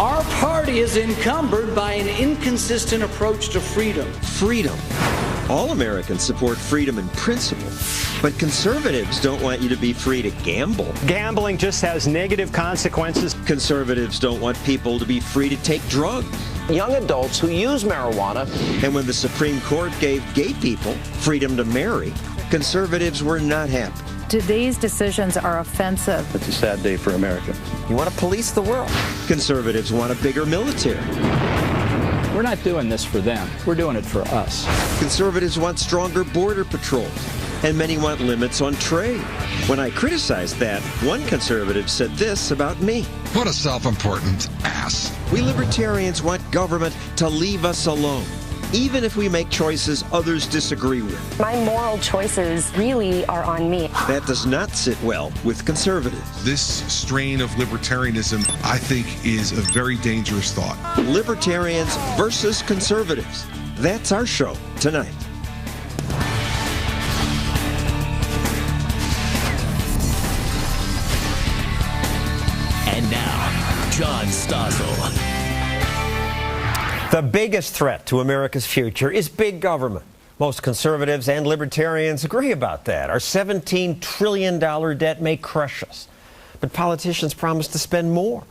Our party is encumbered by an inconsistent approach to freedom. Freedom. All Americans support freedom in principle, but conservatives don't want you to be free to gamble. Gambling just has negative consequences. Conservatives don't want people to be free to take drugs. Young adults who use marijuana. And when the Supreme Court gave gay people freedom to marry, conservatives were not happy. Today's decisions are offensive. It's a sad day for America. You want to police the world. Conservatives want a bigger military. We're not doing this for them. We're doing it for us. Conservatives want stronger border patrols, and many want limits on trade. When I criticized that, one conservative said this about me. What a self-important ass. We libertarians want government to leave us alone, even if we make choices others disagree with. My moral choices really are on me. That does not sit well with conservatives. This strain of libertarianism, I think, is a very dangerous thought. Libertarians versus conservatives. That's our show tonight. And now, John Stossel. The biggest threat to America's future is big government. Most conservatives and libertarians agree about that. Our $17 trillion debt may crush us. But politicians promise to spend more.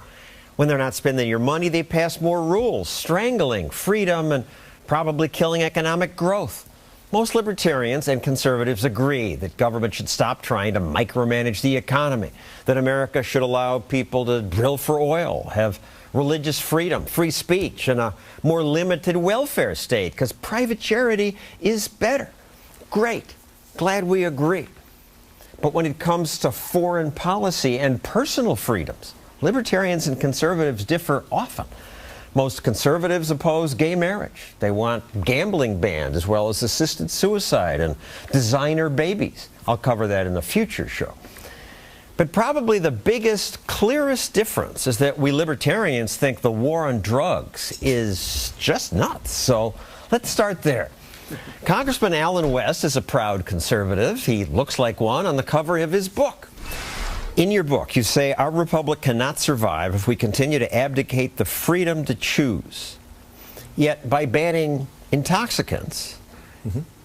When they're not spending your money, they pass more rules, strangling freedom and probably killing economic growth. Most libertarians and conservatives agree that government should stop trying to micromanage the economy, that America should allow people to drill for oil, have religious freedom, free speech, and a more limited welfare state, because private charity is better. Great. Glad we agree. But when it comes to foreign policy and personal freedoms, libertarians and conservatives differ often. Most conservatives oppose gay marriage. They want gambling banned, as well as assisted suicide and designer babies. I'll cover that in a future show. But probably the biggest, clearest difference is that we libertarians think the war on drugs is just nuts. So let's start there. Congressman Allen West is a proud conservative. He looks like one on the cover of his book. In your book, you say our republic cannot survive if we continue to abdicate the freedom to choose. Yet by banning intoxicants,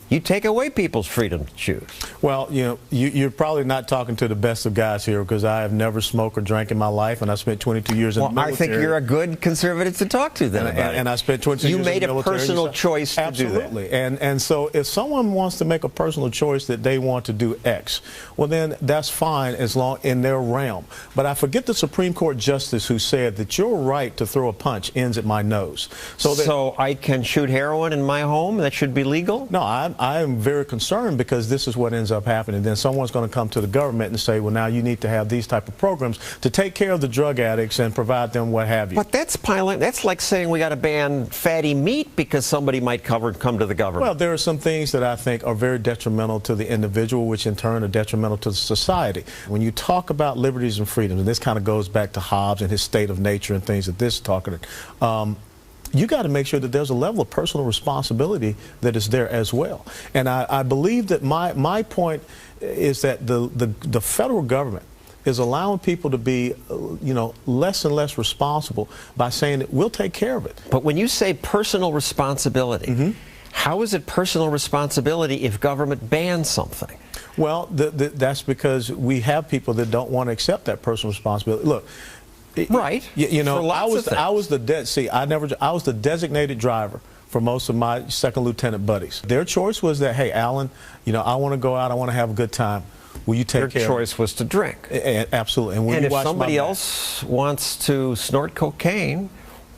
you take away people's freedom to choose. Well, you know, you're probably not talking to the best of guys here, because I have never smoked or drank in my life, and I spent 22 years in the military. I think you're a good conservative to talk to then about it. And I spent 22 years in the military. You made a personal choice to do that. Absolutely. And so if someone wants to make a personal choice that they want to do X, well, then that's fine as long in their realm. But I forget the Supreme Court justice who said that your right to throw a punch ends at my nose. So I can shoot heroin in my home? That should be legal? No, I am very concerned, because this is what ends up happening. Then someone's going to come to the government and say, well, now you need to have these type of programs to take care of the drug addicts and provide them what have you. But that's piling. That's like saying we got to ban fatty meat because somebody might come to the government. Well, there are some things that I think are very detrimental to the individual, which in turn are detrimental to the society. When you talk about liberties and freedoms, and this kind of goes back to Hobbes and his state of nature and things that this is talking about, you got to make sure that there's a level of personal responsibility that is there as well. And I believe that my point is that the federal government is allowing people to be, less and less responsible by saying that we'll take care of it. But when you say personal responsibility, how is it personal responsibility if government bans something? Well, that's because we have people that don't want to accept that personal responsibility. Look. Right. I was the designated driver for most of my second lieutenant buddies. Their choice was that, hey, Alan, I want to go out, I want to have a good time. Will you take care? Their choice was to drink. Absolutely. And if somebody else wants to snort cocaine,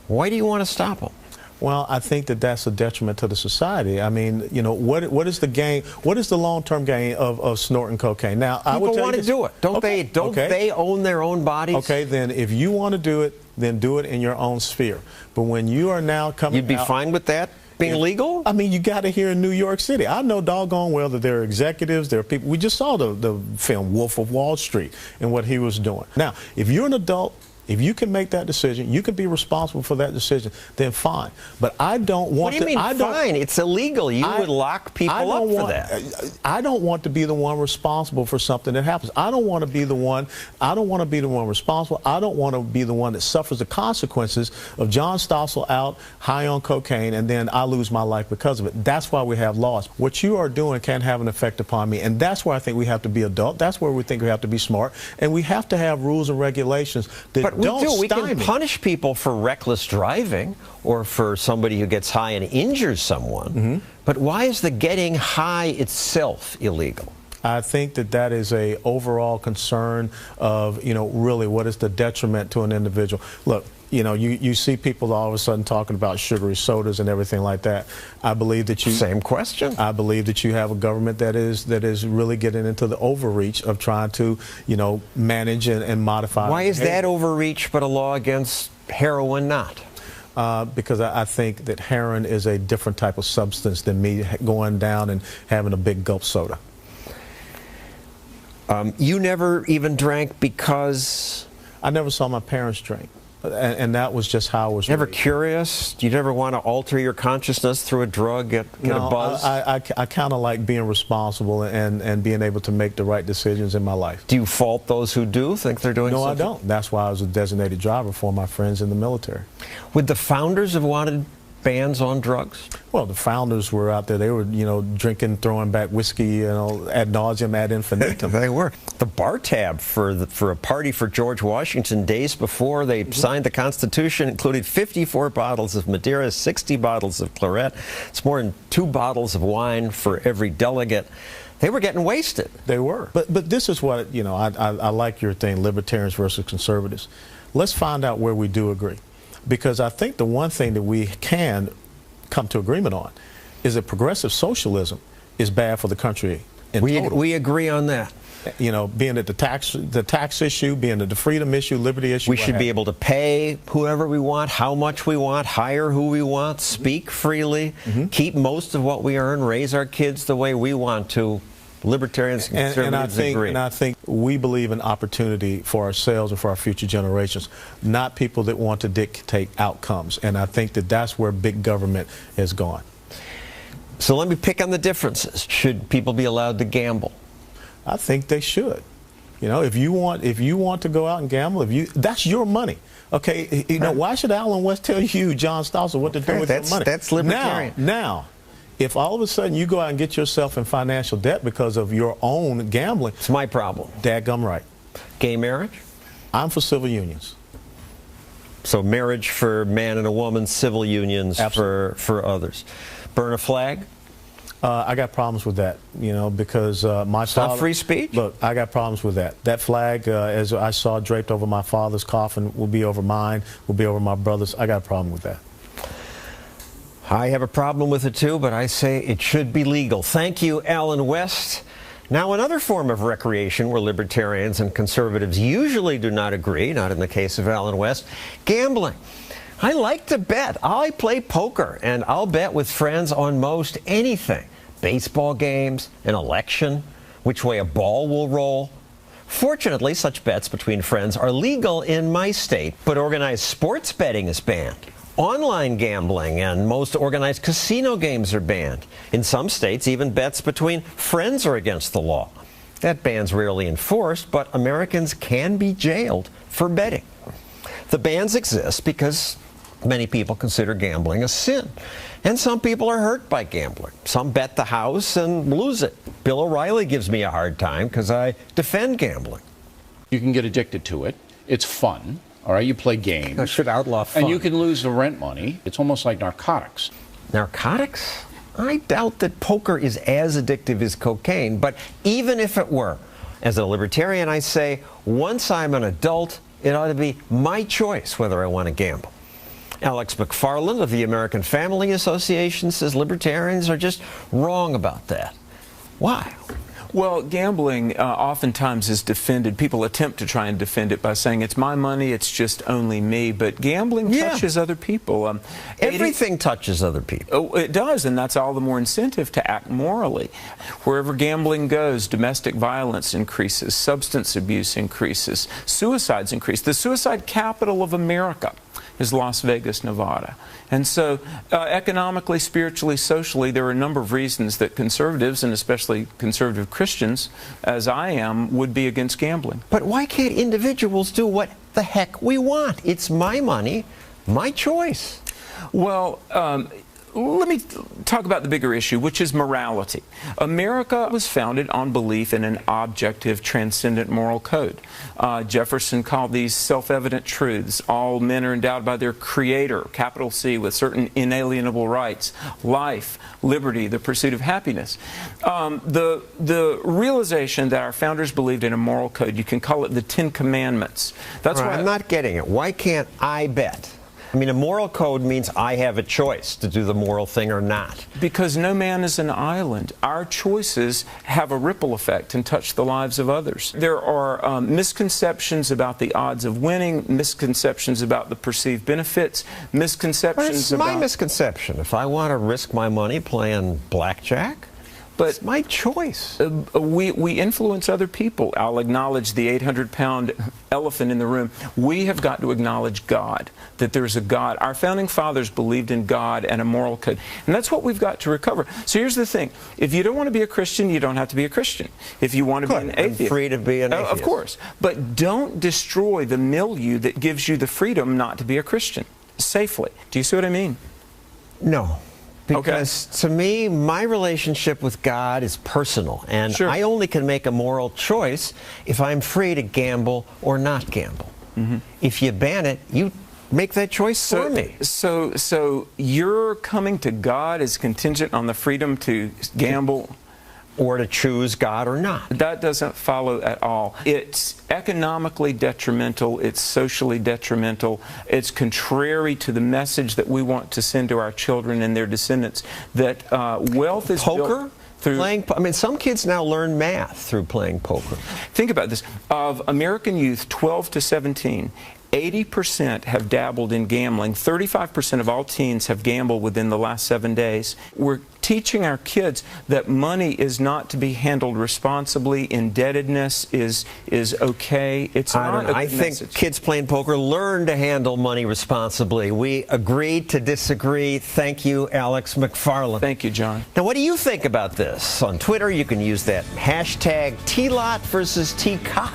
why do you want to stop them? Well, I think that that's a detriment to the society. I mean, what is the gain? What is the long-term gain of snorting cocaine? Now, I would want to do it. Don't they own their own bodies? Okay, then if you want to do it, then do it in your own sphere. But when you are now coming You'd be fine with that being legal? I mean, you got it here in New York City. I know doggone well that there are executives, there are people. We just saw the film Wolf of Wall Street and what he was doing. Now, if you're an adult If you can make that decision, you can be responsible for that decision, then fine. But I don't want to... What do you mean fine? It's illegal. You would lock people up for that. I don't want to be the one responsible for something that happens. I don't want to be the one responsible. I don't want to be the one that suffers the consequences of John Stossel out high on cocaine and then I lose my life because of it. That's why we have laws. What you are doing can have an effect upon me, and that's where I think we have to be adult. That's where we think we have to be smart, and we have to have rules and regulations that we can punish people for reckless driving or for somebody who gets high and injures someone. But why is the getting high itself illegal? I think that is a overall concern of, really what is the detriment to an individual. Look, you see people all of a sudden talking about sugary sodas and everything like that. I believe that Same question. I believe that you have a government that is really getting into the overreach of trying to, manage and modify. Why is that overreach but a law against heroin not? Because I think that heroin is a different type of substance than me going down and having a big gulp soda. You never even drank because... I never saw my parents drink. And that was just how I was Never raised. Curious? Do you never want to alter your consciousness through a drug, get a buzz? I kind of like being responsible and being able to make the right decisions in my life. Do you fault those who do think they're doing something? No, I don't. That's why I was a designated driver for my friends in the military. Would the founders have wanted bans on drugs? Well, the founders were out there. They were, drinking, throwing back whiskey, ad nauseum, ad infinitum. They were. The bar tab for a party for George Washington days before they signed the Constitution included 54 bottles of Madeira, 60 bottles of claret. It's more than 2 bottles of wine for every delegate. They were getting wasted. They were. But this is what, I like your thing, libertarians versus conservatives. Let's find out where we do agree. Because I think the one thing that we can come to agreement on is that progressive socialism is bad for the country in total. We agree on that. Being at the tax issue, being at the freedom issue, liberty issue. We should be able to pay whoever we want, how much we want, hire who we want, speak freely, keep most of what we earn, raise our kids the way we want to. Libertarians and conservatives agree. And I think we believe in opportunity for ourselves and for our future generations, not people that want to dictate outcomes. And I think that's where big government has gone. So let me pick on the differences. Should people be allowed to gamble? I think they should. If you want to go out and gamble, that's your money. Okay, why should Alan West tell you, John Stossel, what to do with your money? That's libertarian. Now, if all of a sudden you go out and get yourself in financial debt because of your own gambling, it's my problem. Dadgum right. Gay marriage? I'm for civil unions. So marriage for man and a woman, civil unions for others. Burn a flag? I got problems with that, because my father... Not free speech? Look, I got problems with that. That flag, as I saw draped over my father's coffin, will be over mine, will be over my brother's. I got a problem with that. I have a problem with it too, but I say it should be legal. Thank you, Alan West. Now, another form of recreation where libertarians and conservatives usually do not agree, not in the case of Alan West, gambling. I like to bet. I play poker, and I'll bet with friends on most anything. Baseball games, an election, which way a ball will roll. Fortunately, such bets between friends are legal in my state, but organized sports betting is banned. Online gambling and most organized casino games are banned. In some states, even bets between friends are against the law. That ban's rarely enforced, but Americans can be jailed for betting. The bans exist because many people consider gambling a sin. And some people are hurt by gambling. Some bet the house and lose it. Bill O'Reilly gives me a hard time because I defend gambling. You can get addicted to it. It's fun. All right, you play games. I should outlaw fun. And you can lose the rent money. It's almost like narcotics. Narcotics? I doubt that poker is as addictive as cocaine, but even if it were, as a libertarian, I say, once I'm an adult, it ought to be my choice whether I want to gamble. Alex McFarland of the American Family Association says libertarians are just wrong about that. Why? Well, gambling oftentimes is defended. People attempt to try and defend it by saying it's my money, it's just only me. But gambling touches other people. Everything touches other people. Oh, it does, and that's all the more incentive to act morally. Wherever gambling goes, domestic violence increases, substance abuse increases, suicides increase. The suicide capital of America is Las Vegas, Nevada. And so economically, spiritually, socially, there are a number of reasons that conservatives, and especially conservative Christians, as I am, would be against gambling. But why can't individuals do what the heck we want? It's my money, my choice. Well, let me talk about the bigger issue, which is morality. America was founded on belief in an objective, transcendent moral code. Jefferson called these self-evident truths. All men are endowed by their Creator, capital C, with certain inalienable rights: life, liberty, the pursuit of happiness. The realization that our founders believed in a moral code, you can call it the Ten Commandments. That's why I'm not getting it. Why can't I bet? I mean, a moral code means I have a choice to do the moral thing or not. Because no man is an island. Our choices have a ripple effect and touch the lives of others. There are misconceptions about the odds of winning, misconceptions about the perceived benefits, misconceptions about... It's my misconception. If I want to risk my money playing blackjack, but it's my choice. We influence other people. I'll acknowledge the 800-pound elephant in the room. We have got to acknowledge God, that there's a God. Our founding fathers believed in God and a moral code. And that's what we've got to recover. So here's the thing. If you don't want to be a Christian, you don't have to be a Christian. If you want to be an atheist... I'm free to be an atheist. Of course. But don't destroy the milieu that gives you the freedom not to be a Christian safely. Do you see what I mean? No. Because to me, my relationship with God is personal, and I only can make a moral choice if I'm free to gamble or not gamble. If you ban it, you make that choice for me. So your coming to God is contingent on the freedom to gamble? Or to choose God or not. That doesn't follow at all. It's economically detrimental. It's socially detrimental. It's contrary to the message that we want to send to our children and their descendants, that wealth is built through... I mean, some kids now learn math through playing poker. Think about this. Of American youth 12 to 17, 80% have dabbled in gambling. 35% of all teens have gambled within the last 7 days. We're teaching our kids that money is not to be handled responsibly. Indebtedness is okay. It's not a good I think message. Kids playing poker learn to handle money responsibly. We agreed to disagree. Thank you, Alex McFarland. Thank you, John. Now, what do you think about this? On Twitter, you can use that hashtag T-Lot versus T-Cot.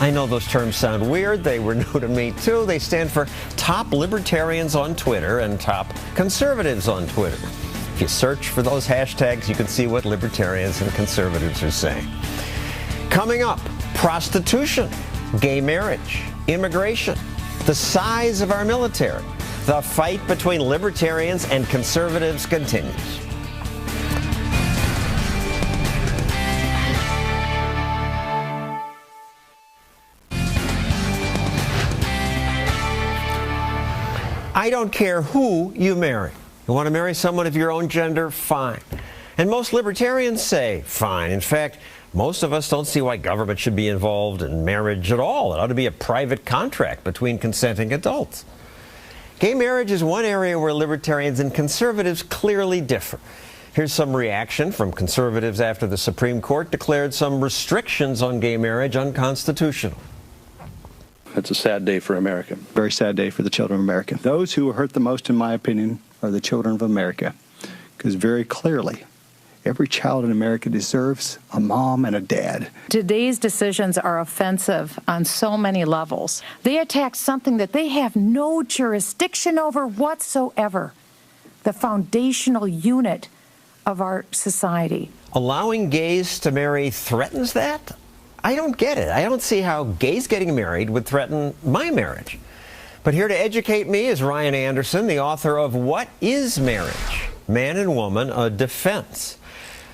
I know those terms sound weird. They were new to me, too. They stand for Top Libertarians on Twitter and Top Conservatives on Twitter. If you search for those hashtags, you can see what libertarians and conservatives are saying. Coming up, prostitution, gay marriage, immigration, the size of our military. The fight between libertarians and conservatives continues. I don't care who you marry. You want to marry someone of your own gender? Fine. And most libertarians say, fine. In fact, most of us don't see why government should be involved in marriage at all. It ought to be a private contract between consenting adults. Gay marriage is one area where libertarians and conservatives clearly differ. Here's some reaction from conservatives after the Supreme Court declared some restrictions on gay marriage unconstitutional. It's a sad day for America. Very sad day for the children of America. Those who are hurt the most, in my opinion, are the children of America. Because very clearly, every child in America deserves a mom and a dad. Today's decisions are offensive on so many levels. They attack something that they have no jurisdiction over whatsoever, the foundational unit of our society. Allowing gays to marry threatens that? I don't get it. I don't see how gays getting married would threaten my marriage. But here to educate me is Ryan Anderson, the author of What is Marriage? Man and Woman, a Defense.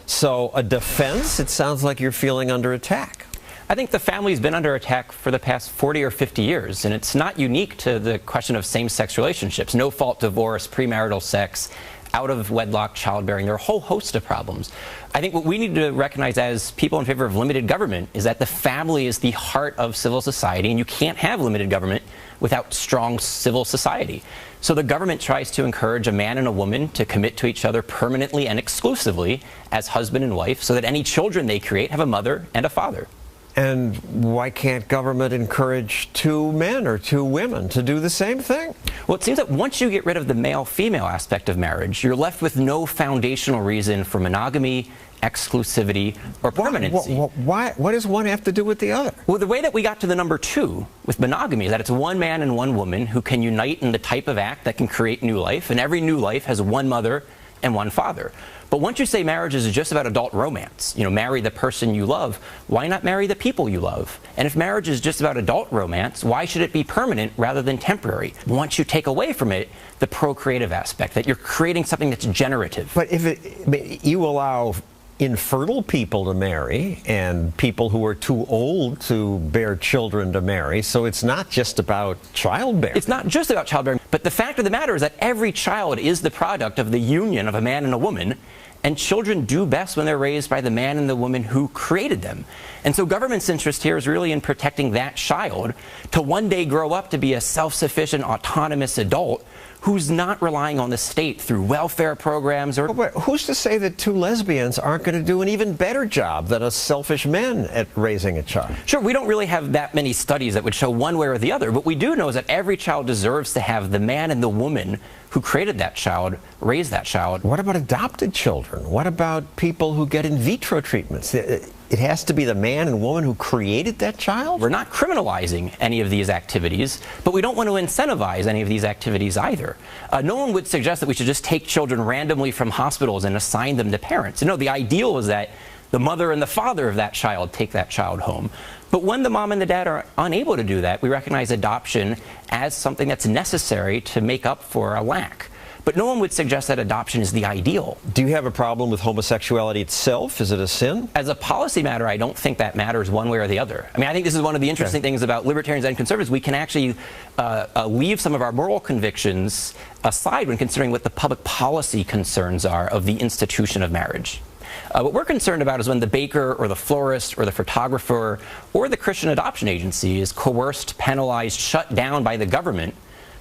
So a defense, it sounds like you're feeling under attack. I think the family's been under attack for the past 40 or 50 years, and it's not unique to the question of same-sex relationships. No-fault divorce, premarital sex. out-of-wedlock childbearing. There are a whole host of problems. I think what we need to recognize as people in favor of limited government is that the family is the heart of civil society, and you can't have limited government without strong civil society. So the government tries to encourage a man and a woman to commit to each other permanently and exclusively as husband and wife so that any children they create have a mother and a father. And why can't government encourage two men or two women to do the same thing? Well, it seems that once you get rid of the male-female aspect of marriage, you're left with no foundational reason for monogamy, exclusivity, or permanency. What does one have to do with the other? Well, the way that we got to the number 2 with monogamy is that it's one man and one woman who can unite in the type of act that can create new life, and every new life has one mother and one father. But once you say marriage is just about adult romance, marry the person you love, why not marry the people you love? And if marriage is just about adult romance, why should it be permanent rather than temporary? Once you take away from it the procreative aspect, that you're creating something that's generative. But if you allow infertile people to marry and people who are too old to bear children to marry, so it's not just about childbearing. It's not just about childbearing, but the fact of the matter is that every child is the product of the union of a man and a woman, and children do best when they're raised by the man and the woman who created them. And so government's interest here is really in protecting that child to one day grow up to be a self-sufficient, autonomous adult who's not relying on the state through welfare programs or... But who's to say that two lesbians aren't going to do an even better job than a selfish man at raising a child? Sure, we don't really have that many studies that would show one way or the other. What we do know is that every child deserves to have the man and the woman who created that child raise that child. What about adopted children? What about people who get in vitro treatments? It has to be the man and woman who created that child? We're not criminalizing any of these activities, but we don't want to incentivize any of these activities either. No one would suggest that we should just take children randomly from hospitals and assign them to parents. No, the ideal is that the mother and the father of that child take that child home. But when the mom and the dad are unable to do that, we recognize adoption as something that's necessary to make up for a lack. But no one would suggest that adoption is the ideal. Do you have a problem with homosexuality itself? Is it a sin? As a policy matter, I don't think that matters one way or the other. I mean, I think this is one of the interesting things about libertarians and conservatives. We can actually leave some of our moral convictions aside when considering what the public policy concerns are of the institution of marriage. What we're concerned about is when the baker or the florist or the photographer or the Christian adoption agency is coerced, penalized, shut down by the government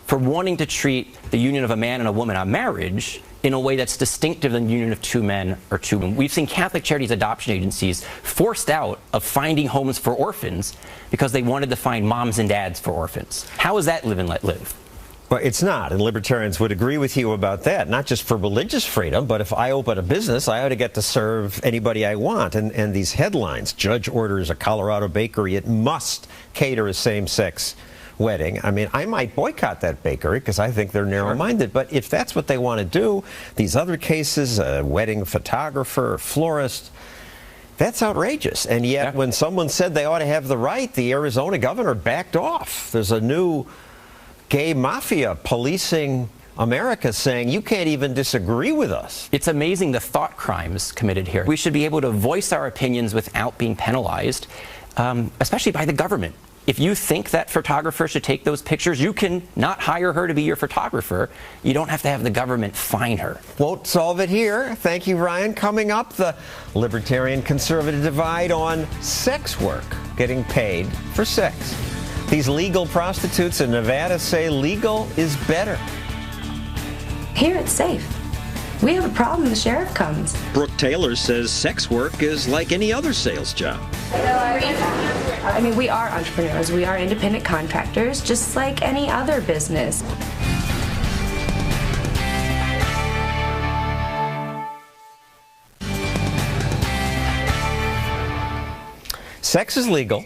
for wanting to treat the union of a man and a woman, a marriage, in a way that's distinctive than the union of two men or two women. We've seen Catholic Charities adoption agencies forced out of finding homes for orphans because they wanted to find moms and dads for orphans. How is that live and let live? Well, it's not, and libertarians would agree with you about that, not just for religious freedom, but if I open a business, I ought to get to serve anybody I want. And these headlines, judge orders a Colorado bakery, it must cater a same-sex wedding. I mean, I might boycott that bakery because I think they're narrow-minded, but if that's what they want to do, these other cases, a wedding photographer, florist, that's outrageous. And yet, when someone said they ought to have the right, the Arizona governor backed off. There's a new gay mafia policing America saying you can't even disagree with us. It's amazing the thought crimes committed here. We should be able to voice our opinions without being penalized, especially by the government. If you think that photographer should take those pictures, you can not hire her to be your photographer. You don't have to have the government fine her. Won't solve it here. Thank you, Ryan. Coming up, the libertarian-conservative divide on sex work, getting paid for sex. These legal prostitutes in Nevada say legal is better. Here it's safe. We have a problem, the sheriff comes. Brooke Taylor says sex work is like any other sales job. I mean, we are entrepreneurs. We are independent contractors, just like any other business. Sex is legal,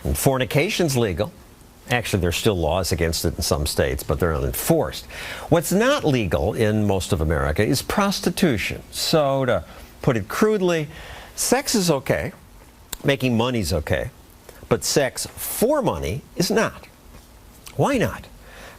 and fornication's legal. Actually, there's still laws against it in some states, but they're not enforced. What's not legal in most of America is prostitution. So, to put it crudely, sex is okay, making money's okay, but sex for money is not. Why not?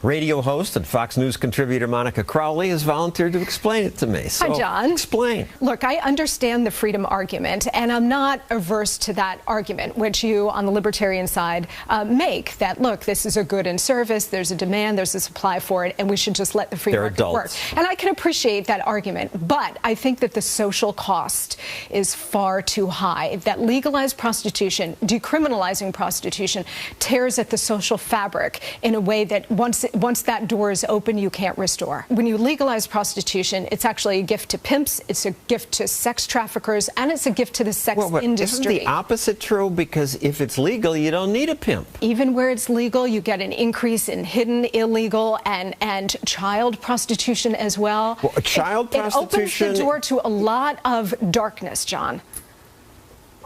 Radio host and Fox News contributor Monica Crowley has volunteered to explain it to me. So, hi, John. Explain. Look, I understand the freedom argument, and I'm not averse to that argument, which you on the libertarian side make, that, look, this is a good and service, there's a demand, there's a supply for it, and we should just let the free market work. And I can appreciate that argument, but I think that the social cost is far too high. That legalized prostitution, decriminalizing prostitution, tears at the social fabric in a way that once that door is open, you can't restore. When you legalize prostitution, it's actually a gift to pimps, it's a gift to sex traffickers, and it's a gift to the sex industry. Isn't the opposite true? Because if it's legal, you don't need a pimp. Even where it's legal, you get an increase in hidden, illegal, and child prostitution as well. Child prostitution... It opens the door to a lot of darkness, John.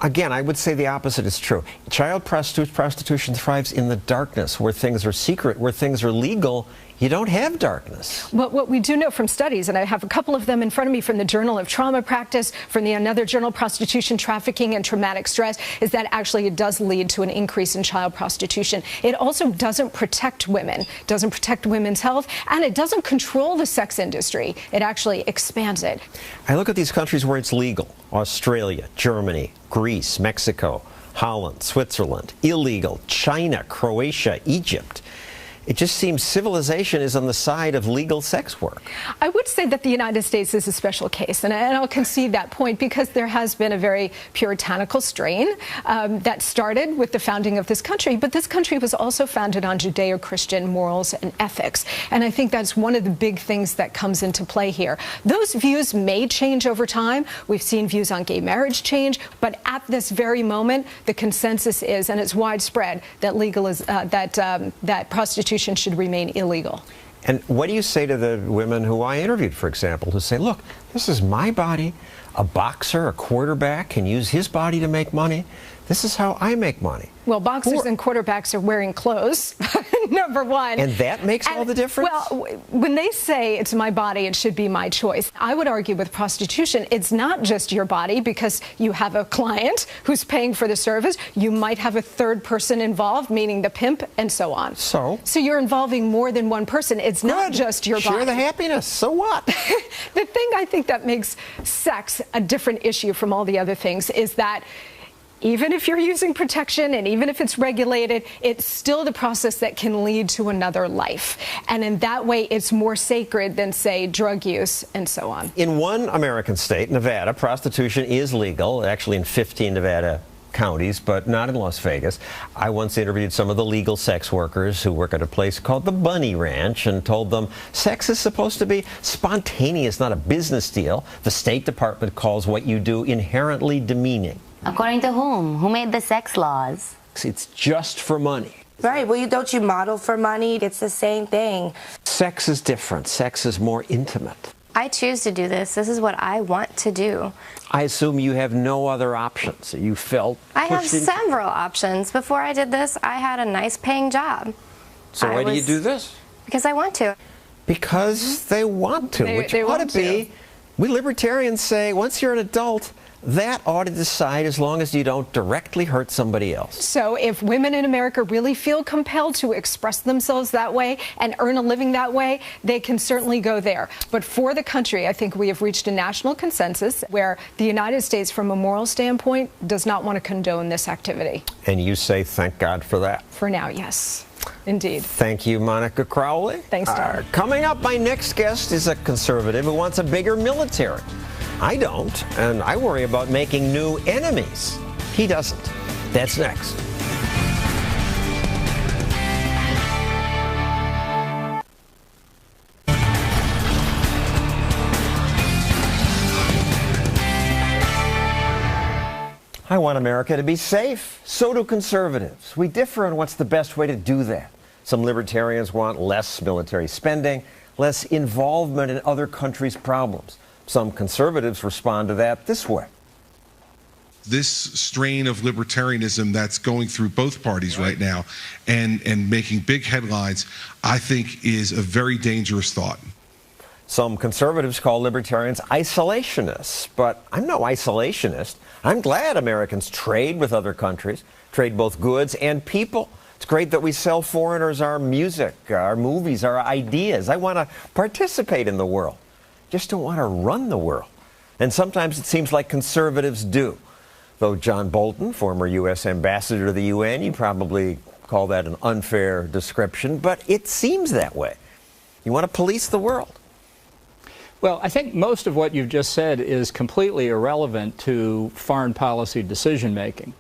Again, I would say the opposite is true. Child prostitution thrives in the darkness, where things are secret, where things are legal. You don't have darkness. Well, what we do know from studies, and I have a couple of them in front of me from the Journal of Trauma Practice, from another journal, Prostitution, Trafficking, and Traumatic Stress, is that actually it does lead to an increase in child prostitution. It also doesn't protect women, doesn't protect women's health, and it doesn't control the sex industry. It actually expands it. I look at these countries where it's legal: Australia, Germany, Greece, Mexico, Holland, Switzerland. Illegal: China, Croatia, Egypt. It just seems civilization is on the side of legal sex work. I would say that the United States is a special case, and I'll concede that point, because there has been a very puritanical strain that started with the founding of this country, but this country was also founded on Judeo-Christian morals and ethics, and I think that's one of the big things that comes into play here. Those views may change over time. We've seen views on gay marriage change, but at this very moment, the consensus is, and it's widespread, that that prostitution should remain illegal. And what do you say to the women who I interviewed, for example, who say, look, this is my body. A boxer, a quarterback can use his body to make money. This is how I make money. Well, boxers and quarterbacks are wearing clothes, number one. And that makes all the difference? Well, when they say it's my body, it should be my choice. I would argue with prostitution, it's not just your body, because you have a client who's paying for the service. You might have a third person involved, meaning the pimp, and so on. So you're involving more than one person. It's not just your body. Share the happiness. So what? The thing I think that makes sex a different issue from all the other things is that even if you're using protection and even if it's regulated, it's still the process that can lead to another life. And in that way, it's more sacred than, say, drug use and so on. In one American state, Nevada, prostitution is legal, actually in 15 Nevada counties, but not in Las Vegas. I once interviewed some of the legal sex workers who work at a place called the Bunny Ranch and told them sex is supposed to be spontaneous, not a business deal. The State Department calls what you do inherently demeaning. According to whom? Who made the sex laws? It's just for money. Right. Well, don't you model for money? It's the same thing. Sex is different. Sex is more intimate. I choose to do this. This is what I want to do. I assume you have no other options. You felt I have several options. Before I did this, I had a nice paying job. So why do you do this? Because I want to. Because they want to, which ought to be. We libertarians say once you're an adult, that ought to decide as long as you don't directly hurt somebody else. So if women in America really feel compelled to express themselves that way and earn a living that way, they can certainly go there. But for the country, I think we have reached a national consensus where the United States, from a moral standpoint, does not want to condone this activity. And you say thank God for that? For now, yes. Indeed. Thank you, Monica Crowley. Thanks, Tom. Coming up, my next guest is a conservative who wants a bigger military. I don't, and I worry about making new enemies. He doesn't. That's next. I want America to be safe. So do conservatives. We differ on what's the best way to do that. Some libertarians want less military spending, less involvement in other countries' problems. Some conservatives respond to that this way. This strain of libertarianism that's going through both parties right now and making big headlines, I think is a very dangerous thought. Some conservatives call libertarians isolationists, but I'm no isolationist. I'm glad Americans trade with other countries, trade both goods and people. It's great that we sell foreigners our music, our movies, our ideas. I want to participate in the world. Just don't want to run the world. And sometimes it seems like conservatives do. Though John Bolton, former U.S. ambassador to the UN, you probably call that an unfair description, but it seems that way. You want to police the world. Well, I think most of what you've just said is completely irrelevant to foreign policy decision-making,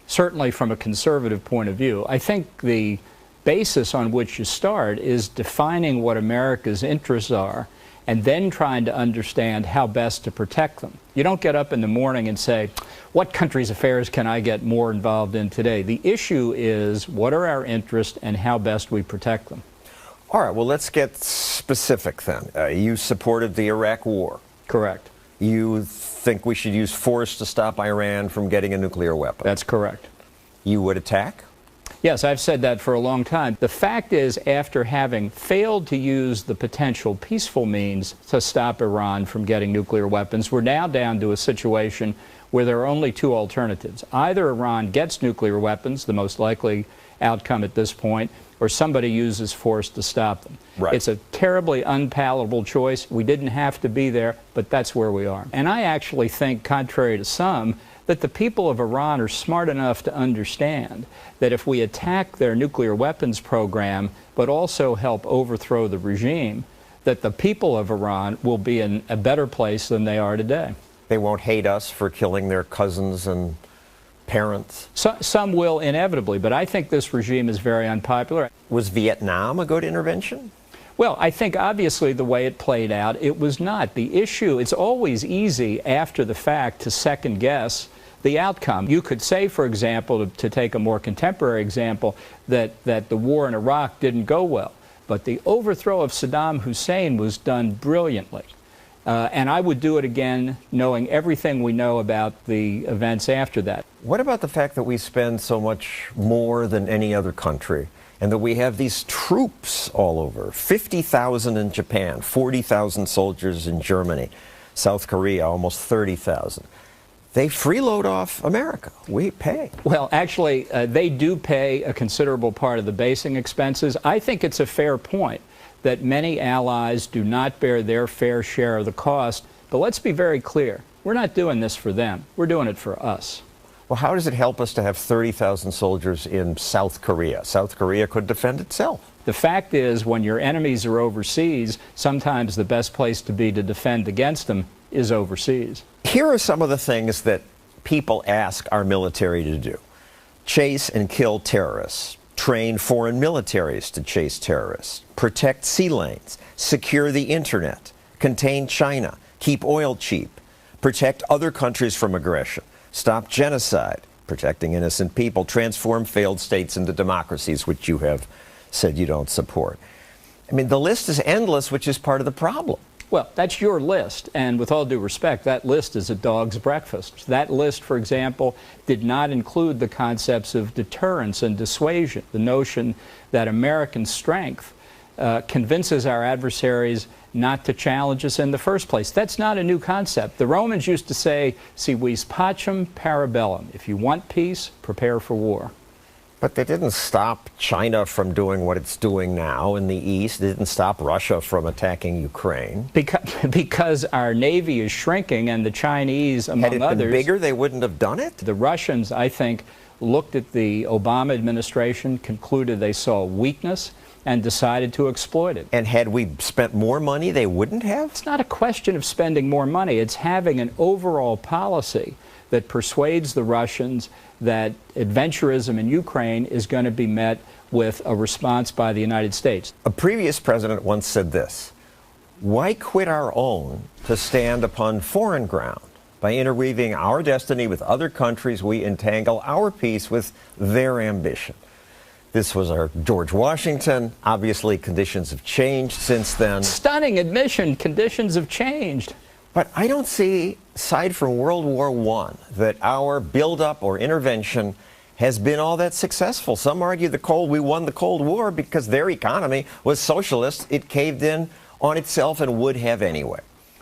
certainly from a conservative point of view. I think the basis on which you start is defining what America's interests are and then trying to understand how best to protect them. You don't get up in the morning and say, what country's affairs can I get more involved in today? The issue is, what are our interests and how best we protect them? All right, well, let's get specific then. You supported the Iraq War. Correct. You think we should use force to stop Iran from getting a nuclear weapon. That's correct. You would attack? Yes, I've said that for a long time. The fact is, after having failed to use the potential peaceful means to stop Iran from getting nuclear weapons, we're now down to a situation where there are only two alternatives. Either Iran gets nuclear weapons, the most likely outcome at this point, or somebody uses force to stop them. Right. It's a terribly unpalatable choice. We didn't have to be there, but that's where we are. And I actually think, contrary to some, that the people of Iran are smart enough to understand that if we attack their nuclear weapons program, but also help overthrow the regime, that the people of Iran will be in a better place than they are today. They won't hate us for killing their cousins and parents? Some will inevitably, but I think this regime is very unpopular. Was Vietnam a good intervention? Well, I think obviously the way it played out, it was not. The issue, it's always easy after the fact to second guess the outcome. You could say, for example, to take a more contemporary example, that the war in Iraq didn't go well. But the overthrow of Saddam Hussein was done brilliantly. And I would do it again, knowing everything we know about the events after that. What about the fact that we spend so much more than any other country, and that we have these troops all over? 50,000 in Japan, 40,000 soldiers in Germany, South Korea, almost 30,000. They freeload off America. We pay. Well, actually, they do pay a considerable part of the basing expenses. I think it's a fair point that many allies do not bear their fair share of the cost. But let's be very clear. We're not doing this for them. We're doing it for us. Well, how does it help us to have 30,000 soldiers in South Korea? South Korea could defend itself. The fact is, when your enemies are overseas, sometimes the best place to be to defend against them is overseas. Here are some of the things that people ask our military to do. Chase and kill terrorists. Train foreign militaries to chase terrorists. Protect sea lanes. Secure the internet. Contain China. Keep oil cheap. Protect other countries from aggression. Stop genocide. Protecting innocent people. Transform failed states into democracies, which you have said you don't support. I mean, the list is endless, which is part of the problem. Well, that's your list, and with all due respect, that list is a dog's breakfast. That list, for example, did not include the concepts of deterrence and dissuasion, the notion that American strength convinces our adversaries not to challenge us in the first place. That's not a new concept. The Romans used to say, si vis pacem para bellum. If you want peace, prepare for war. But they didn't stop China from doing what it's doing now in the East. They didn't stop Russia from attacking Ukraine. Because our Navy is shrinking, and the Chinese, among others... Had it been bigger, they wouldn't have done it? The Russians, I think, looked at the Obama administration, concluded they saw weakness, and decided to exploit it. And had we spent more money, they wouldn't have? It's not a question of spending more money. It's having an overall policy that persuades the Russians that adventurism in Ukraine is going to be met with a response by the United States. A previous president once said this: why quit our own to stand upon foreign ground? By interweaving our destiny with other countries, we entangle our peace with their ambition. This was our George Washington. Obviously, conditions have changed since then. Stunning admission, conditions have changed. But I don't see, aside from World War I, that our buildup or intervention has been all that successful. Some argue we won the Cold War because their economy was socialist. It caved in on itself and would have anyway.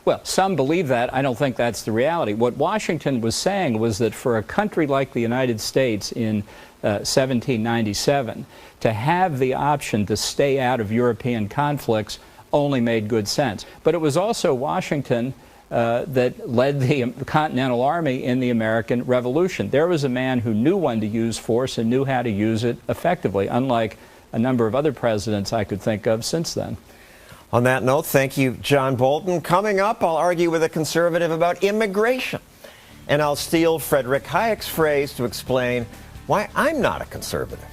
Well, some believe that. I don't think that's the reality. What Washington was saying was that for a country like the United States in 1797, to have the option to stay out of European conflicts only made good sense. But it was also Washington that led the Continental Army in the American Revolution. There was a man who knew when to use force and knew how to use it effectively, unlike a number of other presidents I could think of since then. On that note, thank you, John Bolton. Coming up, I'll argue with a conservative about immigration. And I'll steal Frederick Hayek's phrase to explain why I'm not a conservative.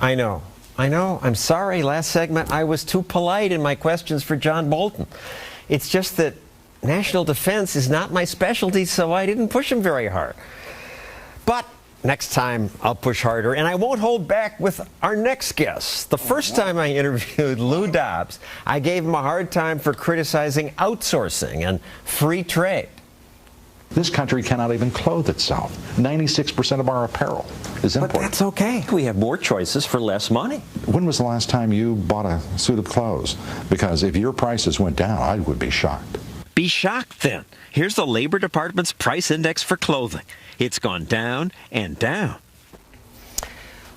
I know. I'm sorry. Last segment, I was too polite in my questions for John Bolton. It's just that national defense is not my specialty, so I didn't push him very hard. But next time, I'll push harder, and I won't hold back with our next guest. The first time I interviewed Lou Dobbs, I gave him a hard time for criticizing outsourcing and free trade. This country cannot even clothe itself. 96% of our apparel is imported. But that's okay. We have more choices for less money. When was the last time you bought a suit of clothes? Because if your prices went down, I would be shocked. Be shocked then. Here's the Labor Department's price index for clothing. It's gone down and down.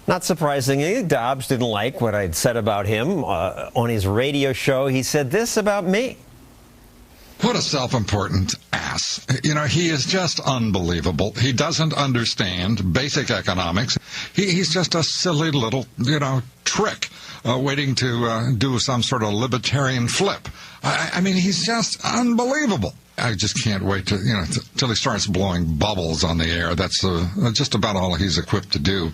Not surprisingly, Dobbs didn't like what I'd said about him. On his radio show, he said this about me. What a self-important ass. You know, he is just unbelievable. He doesn't understand basic economics. He's just a silly little, trick waiting to do some sort of libertarian flip. I mean, he's just unbelievable. I just can't wait to, till he starts blowing bubbles on the air. That's just about all he's equipped to do.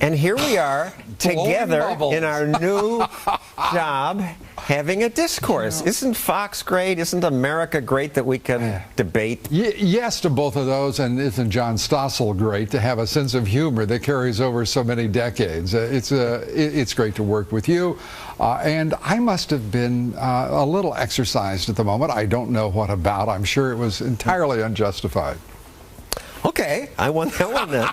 And here we are together in our new job having a discourse. Isn't Fox great? Isn't America great that we can debate? Yes to both of those, and isn't John Stossel great to have a sense of humor that carries over so many decades? It's great to work with you. And I must have been a little exercised at the moment. I don't know what about. I'm sure it was entirely unjustified. Okay, I won that one then.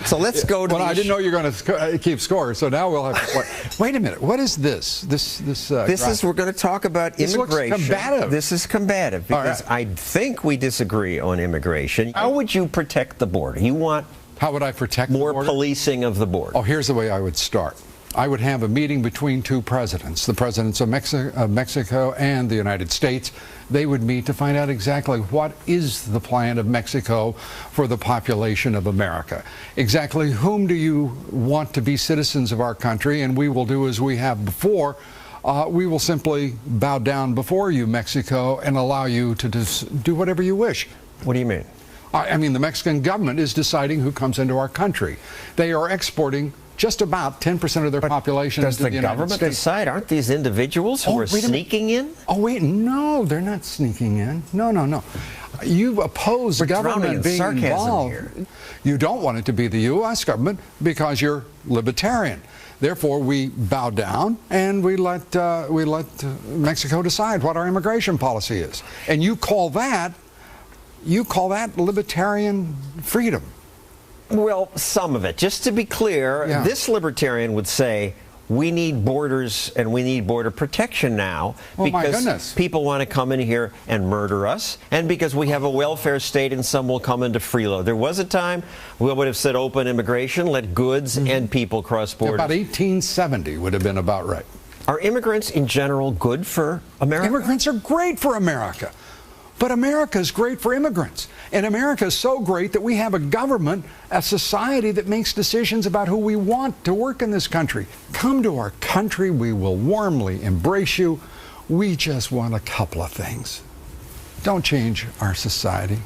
So let's go to. Well, I didn't know you were going to keep score. So now we'll have. Wait a minute. What is this? This is. We're going to talk about immigration. Looks combative. This is combative because I think we disagree on immigration. How would you protect the border? You want? How would I protect more the border? Policing of the border? Oh, here's the way I would start. I would have a meeting between two presidents, the presidents of Mexico and the United States. They would meet to find out exactly what is the plan of Mexico for the population of America. Exactly whom do you want to be citizens of our country, and we will do as we have before. We will simply bow down before you, Mexico, and allow you to do whatever you wish. What do you mean? I mean, the Mexican government is deciding who comes into our country. They are exporting just about 10% of their population. Does the government decide? Aren't these individuals who are sneaking in? Oh, wait, no, they're not sneaking in. No. You oppose the government being involved. Here. You don't want it to be the U.S. government because you're libertarian. Therefore, we bow down and we let Mexico decide what our immigration policy is. And you call that libertarian freedom. Well, some of it. Just to be clear, this libertarian would say we need borders and we need border protection now because people want to come in here and murder us, and because we have a welfare state and some will come into freeload. There was a time we would have said open immigration, let goods and people cross borders. About 1870 would have been about right. Are immigrants in general good for America? Immigrants are great for America. But America is great for immigrants. And America is so great that we have a government, a society that makes decisions about who we want to work in this country. Come to our country. We will warmly embrace you. We just want a couple of things. Don't change our society.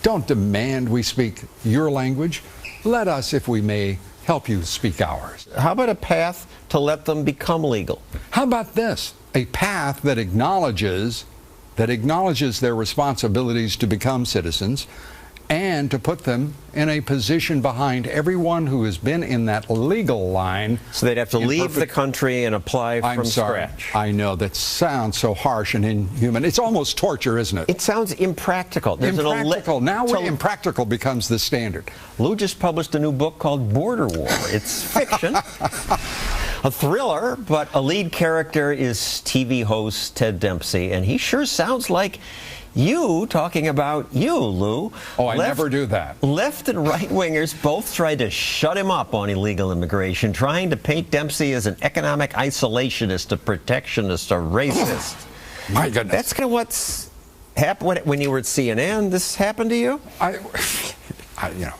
Don't demand we speak your language. Let us, if we may, help you speak ours. How about a path to let them become legal? How about this? A path that acknowledges their responsibilities to become citizens, and to put them in a position behind everyone who has been in that legal line. So they'd have to leave the country and apply from scratch. I know, that sounds so harsh and inhuman. It's almost torture, isn't it? It sounds impractical. Impractical. Now impractical becomes the standard. Lou just published a new book called Border War. It's fiction. A thriller, but a lead character is TV host Ted Dempsey, and he sure sounds like you talking about you, Lou. Oh, I never do that. Left and right-wingers both tried to shut him up on illegal immigration, trying to paint Dempsey as an economic isolationist, a protectionist, a racist. My goodness. That's kind of what's happened when you were at CNN. This happened to you?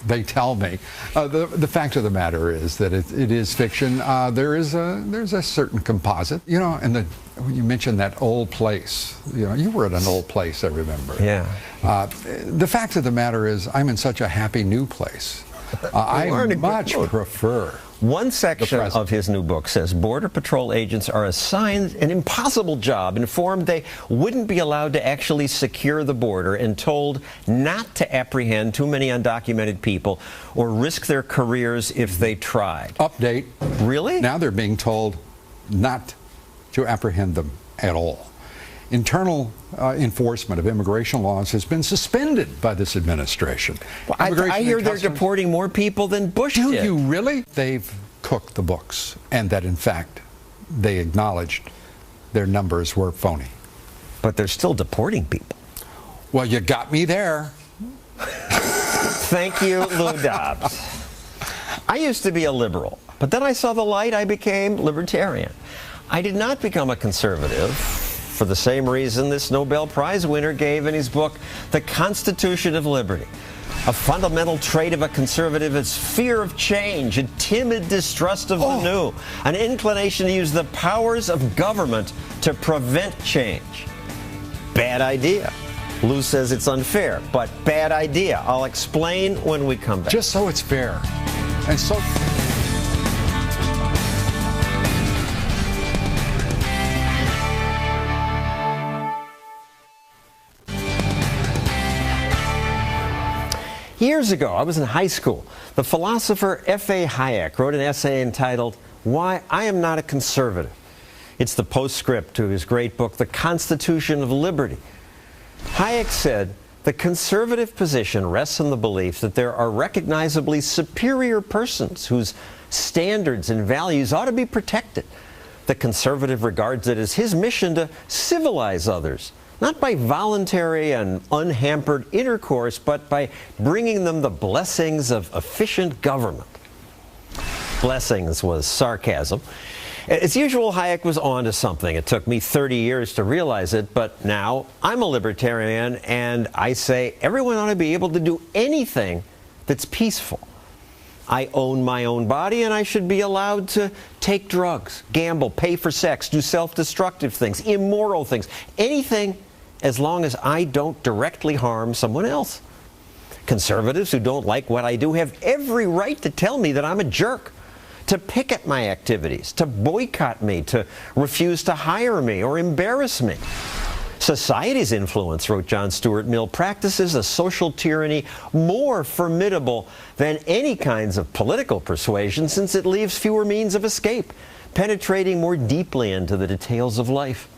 They tell me. The fact of the matter is that it is fiction. There's a certain composite, and when you mentioned that old place, you were at an old place, I remember. Yeah. The fact of the matter is, I'm in such a happy new place. I much prefer. One section of his new book says Border Patrol agents are assigned an impossible job, informed they wouldn't be allowed to actually secure the border, and told not to apprehend too many undocumented people or risk their careers if they tried. Update. Really? Now they're being told not to apprehend them at all. Internal enforcement of immigration laws has been suspended by this administration. Well, I hear they're deporting more people than Bush did. Do you really? They've cooked the books, and that in fact they acknowledged their numbers were phony. But they're still deporting people. Well, you got me there. Thank you, Lou Dobbs. I used to be a liberal, but then I saw the light. I became libertarian. I did not become a conservative for the same reason this Nobel Prize winner gave in his book, The Constitution of Liberty. A fundamental trait of a conservative is fear of change, a timid distrust of the new, an inclination to use the powers of government to prevent change. Bad idea. Lou says it's unfair, but bad idea. I'll explain when we come back. Just so it's fair. And so... Years ago, I was in high school. The philosopher F.A. Hayek wrote an essay entitled, Why I Am Not a Conservative. It's the postscript to his great book, The Constitution of Liberty. Hayek said, the conservative position rests on the belief that there are recognizably superior persons whose standards and values ought to be protected. The conservative regards it as his mission to civilize others, not by voluntary and unhampered intercourse, but by bringing them the blessings of efficient government. Blessings was sarcasm. As usual, Hayek was on to something. It took me 30 years to realize it, but now I'm a libertarian, and I say everyone ought to be able to do anything that's peaceful. I own my own body, and I should be allowed to take drugs, gamble, pay for sex, do self-destructive things, immoral things, anything as long as I don't directly harm someone else. Conservatives who don't like what I do have every right to tell me that I'm a jerk, to pick at my activities, to boycott me, to refuse to hire me or embarrass me. Society's influence, wrote John Stuart Mill, practices a social tyranny more formidable than any kinds of political persuasion, since it leaves fewer means of escape, penetrating more deeply into the details of life.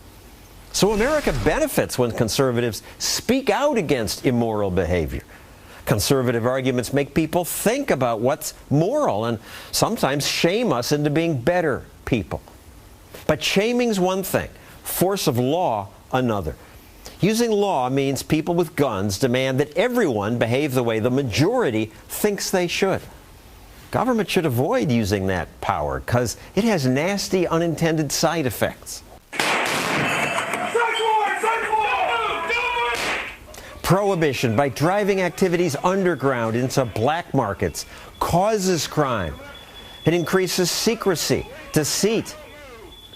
So America benefits when conservatives speak out against immoral behavior. Conservative arguments make people think about what's moral and sometimes shame us into being better people. But shaming's one thing, force of law another. Using law means people with guns demand that everyone behave the way the majority thinks they should. Government should avoid using that power because it has nasty unintended side effects. Prohibition, by driving activities underground into black markets, causes crime. It increases secrecy, deceit,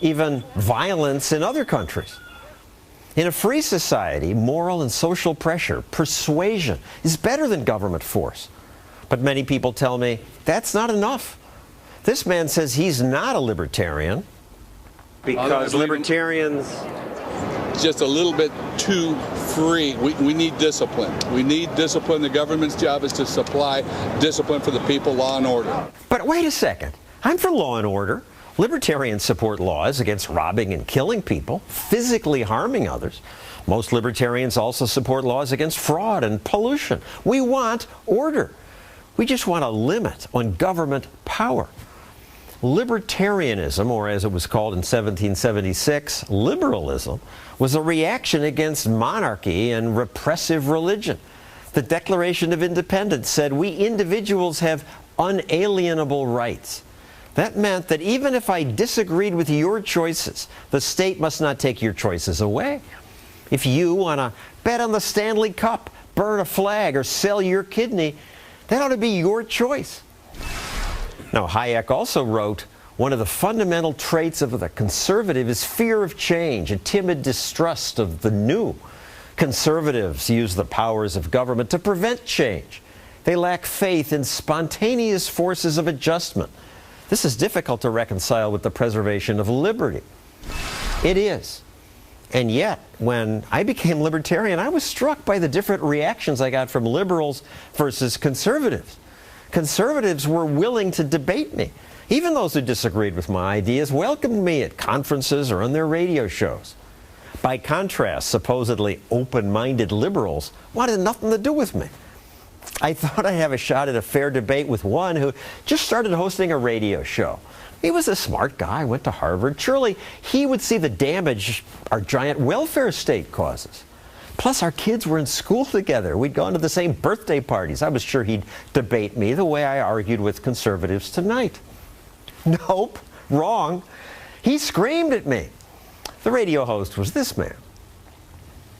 even violence in other countries. In a free society, moral and social pressure, persuasion, is better than government force. But many people tell me that's not enough. This man says he's not a libertarian because libertarians... Just a little bit too free. We need discipline. We need discipline. The government's job is to supply discipline for the people, law and order. But wait a second. I'm for law and order. Libertarians support laws against robbing and killing people, physically harming others. Most libertarians also support laws against fraud and pollution. We want order. We just want a limit on government power. Libertarianism, or as it was called in 1776, liberalism, was a reaction against monarchy and repressive religion. The Declaration of Independence said we individuals have unalienable rights. That meant that even if I disagreed with your choices, the state must not take your choices away. If you want to bet on the Stanley Cup, burn a flag, or sell your kidney, that ought to be your choice. Now, Hayek also wrote, one of the fundamental traits of the conservative is fear of change, a timid distrust of the new. Conservatives use the powers of government to prevent change. They lack faith in spontaneous forces of adjustment. This is difficult to reconcile with the preservation of liberty. It is. And yet, when I became libertarian, I was struck by the different reactions I got from liberals versus conservatives. Conservatives were willing to debate me. Even those who disagreed with my ideas welcomed me at conferences or on their radio shows. By contrast, supposedly open-minded liberals wanted nothing to do with me. I thought I'd have a shot at a fair debate with one who just started hosting a radio show. He was a smart guy, went to Harvard. Surely he would see the damage our giant welfare state causes. Plus, our kids were in school together. We'd gone to the same birthday parties. I was sure he'd debate me the way I argued with conservatives tonight. Nope, wrong. He screamed at me. The radio host was this man.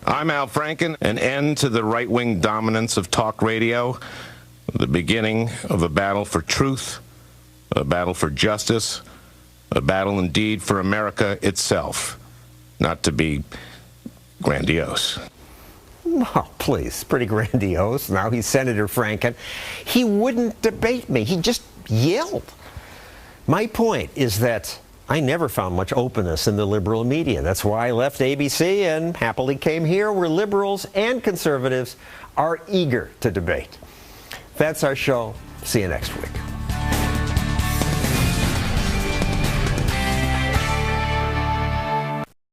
I'm Al Franken. An end to the right-wing dominance of talk radio, the beginning of a battle for truth, a battle for justice, a battle indeed for America itself, not to be grandiose. Oh, please, pretty grandiose. Now he's Senator Franken. He wouldn't debate me. He just yelled. My point is that I never found much openness in the liberal media. That's why I left ABC and happily came here, where liberals and conservatives are eager to debate. That's our show. See you next week.